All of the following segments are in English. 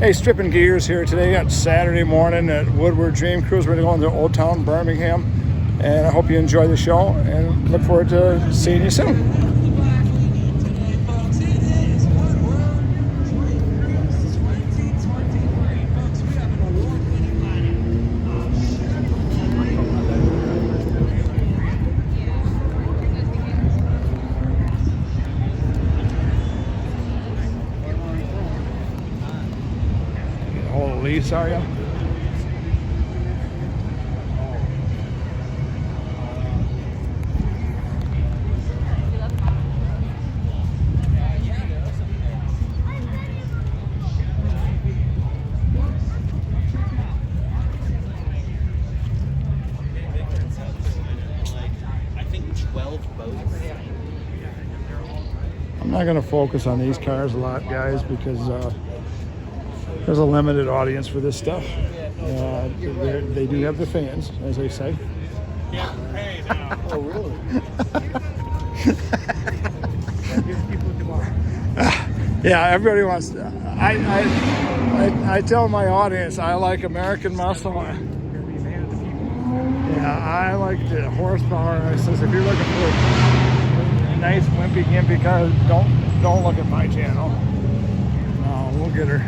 Hey, stripping gears here today on Saturday morning at Woodward Dream Cruise. We're going to Old Town Birmingham, and I hope you enjoy the show and look forward to seeing you soon. Lease, are you? I think 12 boats. I'm not going to focus on these cars a lot, guys, because there's a limited audience for this stuff. They do have the fans, as they say. Oh, really? Yeah, everybody wants to. I tell my audience I like American muscle. Yeah, I like the horsepower. I says if you're looking for a nice wimpy gimpy car, don't look at my channel. No, we'll get her.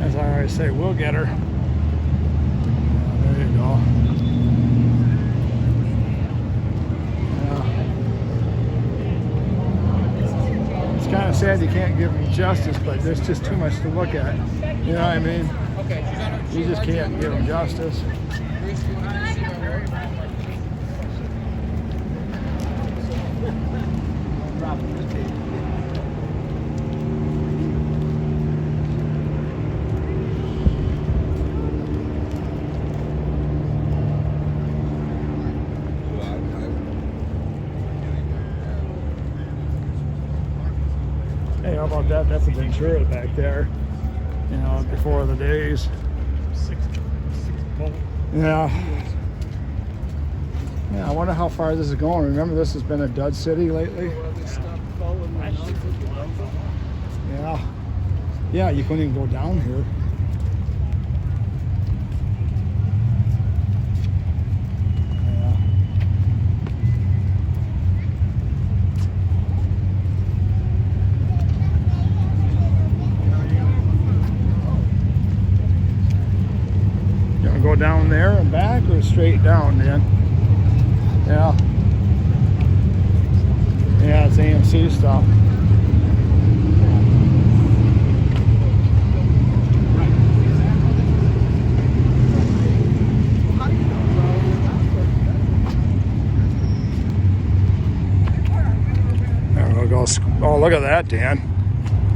As I always say, we'll get her. There you go. Yeah. It's kind of sad you can't give them justice, but there's just too much to look at. You know what I mean? You just can't give them justice. Hey, how about that? That's a Ventura back there. You know, before the days. Yeah. Yeah, I wonder how far this is going. Remember, this has been a dud city lately? Yeah. Yeah, you couldn't even go down here. Go down there and back or straight down, Dan? Yeah. Yeah, it's AMC stuff. There we go. Oh, look at that, Dan.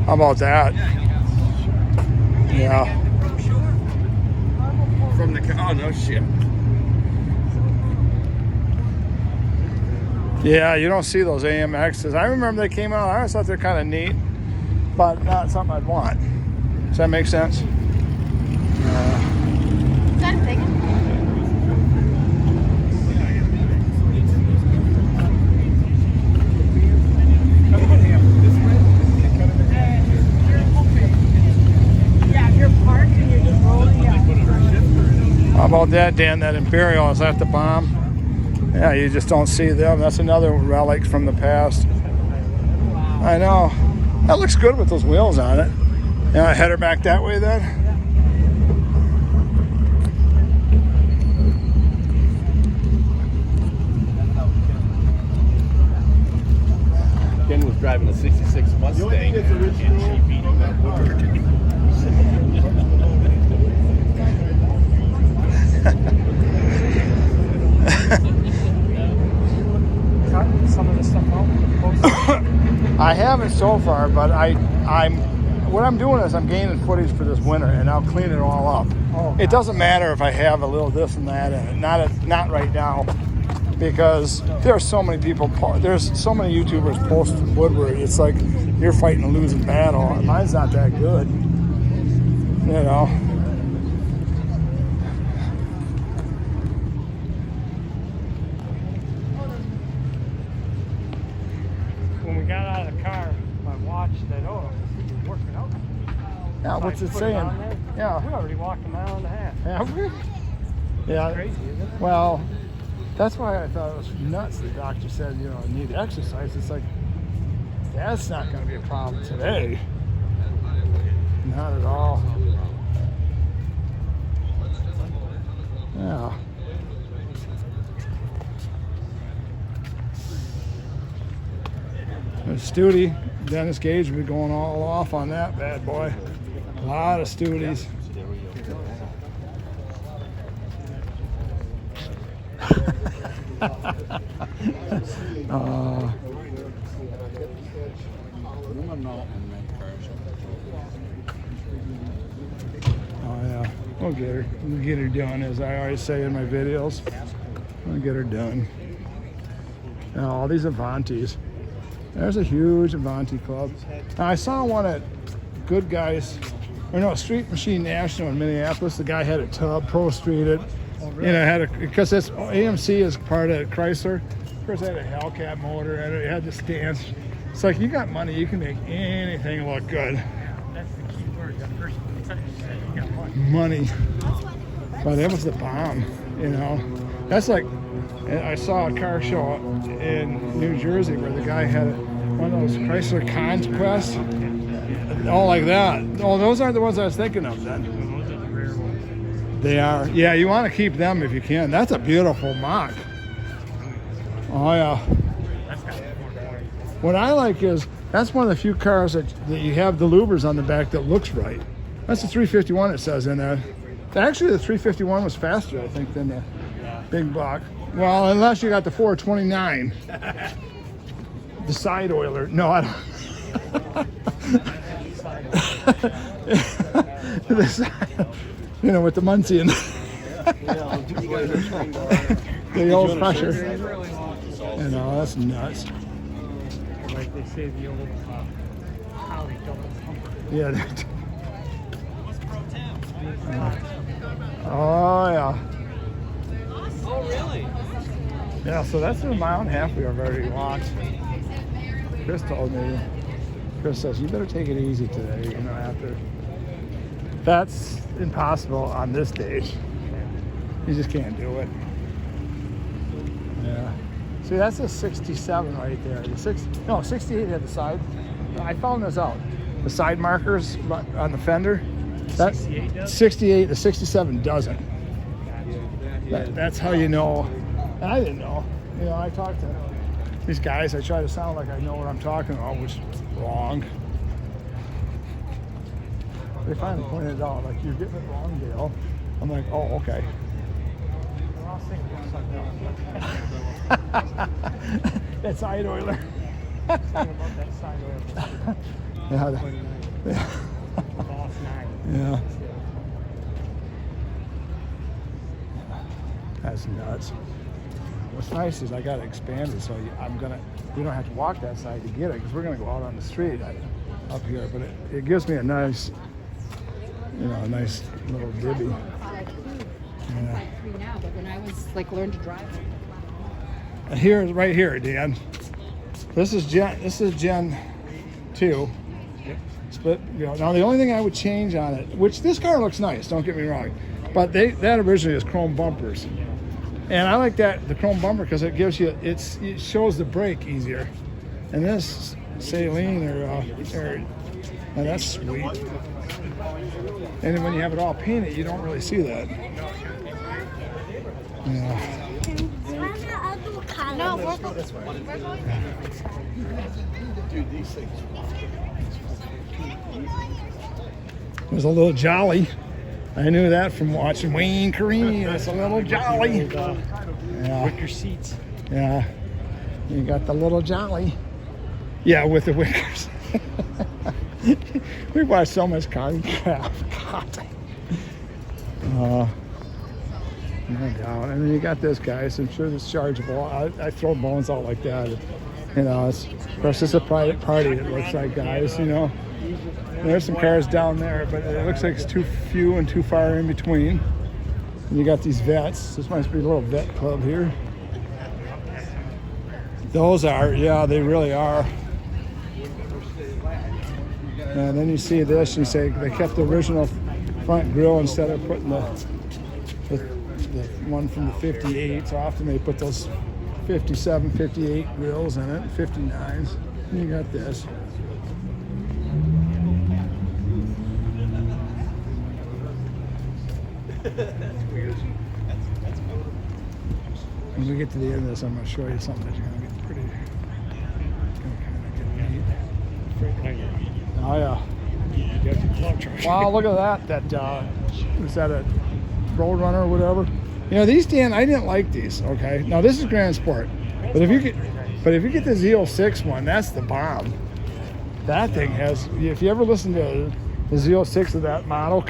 How about that? Yeah. From the oh no shit. Yeah, you don't see those AMXs. I remember they came out. I always thought they're kind of neat, but not something I'd want. Does that make sense? Is that a big one? How about that, Dan? That Imperial, is that the bomb? Yeah, you just don't see them. That's another relic from the past. I know. That looks good with those wheels on it. Yeah, head her back that way then. Ken was driving a 66 Mustang and she beat him at Woodward. Some of the stuff out. I haven't so far, but what I'm doing is I'm gaining footage for this winter, and I'll clean it all up. Oh, it doesn't matter if I have a little this and that in it. Not right now, because there are so many people. There's so many YouTubers posting Woodward. It's like you're fighting a losing battle. Mine's not that good, you know. When we got out of the car, my watch said, "Oh, you're working out." Yeah, what's it saying? Yeah. We already walked a mile and a half. Have we? Yeah. Crazy, isn't it? Well, that's why I thought it was nuts. The doctor said, you know, I need exercise. It's like, that's not going to be a problem today. Not at all. Yeah. Studi, Dennis Gage will be going all off on that bad boy. A lot of Studis. Oh yeah, we'll get her. We'll get her done, as I always say in my videos. We'll get her done. Now, all these Avantis. There's a huge Avanti club. Now, I saw one at Good Guys, or no, Street Machine National in Minneapolis. The guy had a tub, Pro Street it. You know, had a, because it's AMC is part of Chrysler. Of course, it had a Hellcat motor, and it had the stance. It's like, you got money, you can make anything look good. That's the key word. That first sentence said you got money. Money. But that was the bomb, you know. That's like, I saw a car show in New Jersey where the guy had one of those Chrysler Conquest. All like that. Oh, those aren't the ones I was thinking of then. Those are the rare ones. They are. Yeah, you want to keep them if you can. That's a beautiful mock. Oh, yeah. That's got 420. What I like is, that's one of the few cars that you have the louvers on the back that looks right. That's the 351 it says in there. Actually, the 351 was faster, I think, than the big block. Well, unless you got the 429. The side oiler. No, I don't. The side, you know, with the Muncie and the old pressure. You know, that's nuts. Like they say, the old Holly double pumper. Yeah. Oh, yeah. Oh, really? Yeah, so that's a mile and a half we have already walked. Chris told me. Chris says, you better take it easy today, you know, after. That's impossible on this stage. You just can't do it. Yeah. See, that's a 67 right there. The 68 at the side. I found this out. The side markers on the fender. That 68 does? 68, the 67 doesn't. That's how you know. And I didn't know. You know, I talked to these guys. I try to sound like I know what I'm talking about, which is wrong. They finally pointed it out, like, you're getting it wrong, Dale. I'm like, oh, okay. We're all thinking about something else. That side oiler. Thinking about that side oil. Yeah. Boss 9. Yeah. That's nuts. What's nice is I got it expanded, so we don't have to walk that side to get it, because we're gonna go out on the street up here. But it gives me a nice, you know, a nice little dibby. Yeah. Now, but when I was like learned to drive. And here, right here, Dan. This is Gen 2. Split. You know, now the only thing I would change on it, which this car looks nice, don't get me wrong, but that originally is chrome bumpers. And I like the chrome bumper because it gives you, it shows the brake easier. And this Saline and that's sweet. And then when you have it all painted, you don't really see that. Yeah. No, we're going. Dude, these things. There's a little Jolly. I knew that from watching Wayne Carini. That's a little Jolly. Yeah. Wicker seats. Yeah. You got the little Jolly. Yeah, with the wickers. We watched so much car crap. God. No doubt. And then you got this guy, so I'm sure it's chargeable. I throw bones out like that. You know, of course, it's a private party, it looks like, guys, you know. There's some cars down there, but it looks like it's too few and too far in between. And you got these vets. This must be a little vet club here. Those are, yeah, they really are. And then you see this, and you say they kept the original front grille instead of putting the one from the 58. So often they put those 57, 58 grills in it, 59s. You got this. When we get to the end of this, I'm going to show you something that's going to get pretty. Oh yeah. Wow, look at that. That was that a Roadrunner or whatever? You know, these, Dan, I didn't like these. Okay, now this is Grand Sport, but if you get the Z06 one, that's the bomb. That thing has. If you ever listen to the Z06 of that model,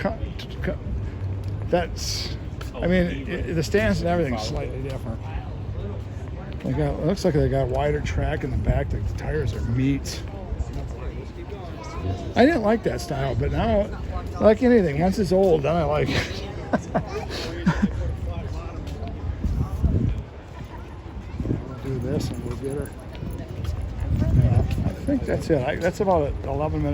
that's. I mean, the stance and everything's slightly different. They got. It looks like they got wider track in the back. The tires are meat. I didn't like that style, but now, like anything, once it's old, then I like it. We'll do this and we'll get her. I think that's it. That's about 11 minutes.